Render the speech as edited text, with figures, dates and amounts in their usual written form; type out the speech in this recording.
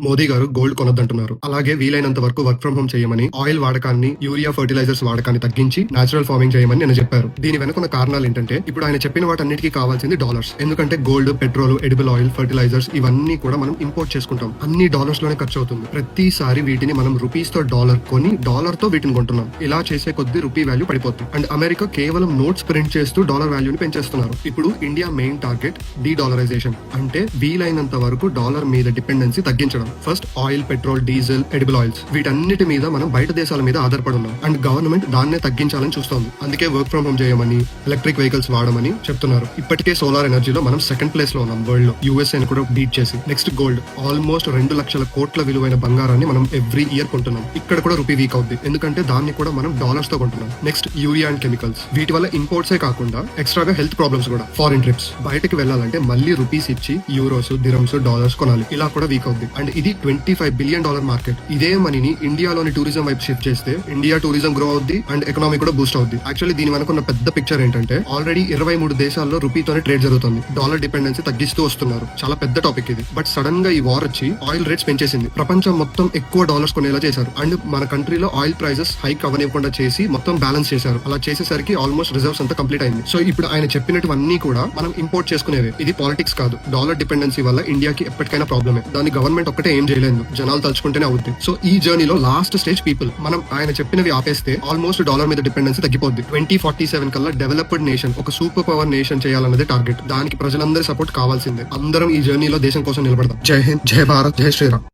మోదీ గారు గోల్డ్ కొనొద్దంటున్నారు. అలాగే వీలైనంత వరకు వర్క్ ఫ్రం హోమ్ చేయమని, ఆయిల్ వాడకాన్ని, యూరియా ఫర్టిలైజర్స్ వాడకాన్ని తగ్గించి నేచురల్ ఫార్మింగ్ చేయమని నేను చెప్పారు. దీని వెనుకున్న కారణాలు ఏంటంటే ఇప్పుడు ఆయన చెప్పిన వాటన్నిటికీ కావాల్సింది డాలర్స్. ఎందుకంటే gold, petrol, edible oil, fertilizers ఇవన్నీ కూడా మనం ఇంపోర్ట్ చేసుకుంటాం. అన్ని డాలర్స్ లోనే ఖర్చు అవుతుంది. ప్రతిసారి వీటిని మనం రూపీస్ తో డాలర్ కొని డాలర్ తో వీటిని కొంటున్నాం. ఇలా చేసే కొద్ది రూపీ వాల్యూ పడిపోతుంది. అండ్ అమెరికా కేవలం నోట్స్ ప్రింట్ చేస్తూ డాలర్ వాల్యూని పెంచేస్తున్నారు. ఇప్పుడు India main target de dollarization, అంటే వీలైనంత వరకు డాలర్ మీద డిపెండెన్సీ తగ్గించడం. First oil, petrol, diesel, edible oils వీటన్నిటి మీద మనం బయట దేశాల మీద ఆధారపడి ఉన్నాం. అండ్ గవర్నమెంట్ దాన్నే తగ్గించాలని చూస్తోంది. అందుకే వర్క్ ఫ్రం హోమ్ చేయమని, ఎలక్ట్రిక్ వెహికల్స్ వాడమని చెప్తున్నారు. ఇప్పటికే సోలార్ ఎనర్జీలో మనం సెకండ్ ప్లేస్ లో ఉన్నాం వరల్డ్ లో, యూఎస్ఏ కూడా బీట్ చేసి. నెక్స్ట్ గోల్డ్, ఆల్మోస్ట్ 2 లక్షల కోట్ల విలువైన బంగారాన్ని మనం ఎవ్రీ ఇయర్ కొంటున్నాం. ఇక్కడ కూడా రూపీ వీక్ అవుద్ది, ఎందుకంటే దాన్ని కూడా మనం డాలర్స్ తో కొంటున్నాం. నెక్స్ట్ యూరియా అండ్ కెమికల్స్, వీటి వల్ల ఇంపోర్ట్సే కాకుండా ఎక్స్ట్రాగా హెల్త్ ప్రాబ్లమ్స్ కూడా. ఫారిన్ ట్రిప్స్, బయటకి వెళ్ళాలంటే మళ్ళీ రూపీస్ ఇచ్చి యూరోస్, దిరమ్స్, డాలర్స్ కొనాలి. ఇలా కూడా వీక్ అవుద్ది. అండ్ ఇది $25 బిలియన్ మార్కెట్. ఇదే మనీని ఇండియాలోని టూరిజం వైపు షిఫ్ట్ చేస్తే ఇండియా టూరిజం గ్రో అవుద్ది అండ్ ఎకనామీ కూడా బూస్ట్ అవుద్ది. యాక్చువల్లీ దీని వెనుకున్న పెద్ద పిక్చర్ ఏంటంటే ఆల్రెడీ 23 దేశాల్లో రూపీతోనే ట్రేడ్ జరుగుతుంది. డాలర్ డిపెండెన్సీ తగ్గిస్తూ వస్తున్నారు. చాలా పెద్ద టాపిక్ ఇది. బట్ సడన్ గా ఈ వార్ వచ్చి ఆయిల్ రేట్స్ పెంచేసింది. ప్రపంచం మొత్తం ఎక్కువ డాలర్స్ కొనేలా చేశారు. అండ్ మన కంట్రీలో ఆయిల్ ప్రైజెస్ హైక్ అవ్వనివ్వకుండా చేసి మొత్తం బ్యాలెన్స్ చేశారు. అలా చేసేసరికి ఆల్మోస్ట్ రిజర్వ్స్ అంతా కంప్లీట్ అయింది. సో ఇప్పుడు ఆయన చెప్పినటువన్నీ కూడా మనం ఇంపోర్ట్ చేసుకునేవి. ఇది పాలిటిక్స్ కాదు. డాలర్ డిపెండెన్సీ వల్ల ఇండియాకి ఎప్పటికైనా ప్రాబ్లమే. దాన్ని గవర్నమెంట్ ఒక్కటే ఏం చేయలేదు, జనాలు తలుచుకుంటేనే అవుద్ది. సో ఈ జర్నీలో లాస్ట్ స్టేజ్ పీపుల్. మనం ఆయన చెప్పినవి ఆపేస్తే ఆల్మోస్ట్ డాలర్ మీద డిపెండెన్సీ తగ్గిపోద్ది. 2047 కల్లా డెవలప్డ్ నేషన్, ఒక సూపర్ పవర్ నేషన్ చేయాలన్నది టార్గెట్. దానికి ప్రజలందరి సపోర్ట్ కావాల్సిందే. అందరం ఈ జర్నీలో దేశం కోసం నిలబడదాం. జై హింద్, జై భారత్, జై శ్రీరామ్.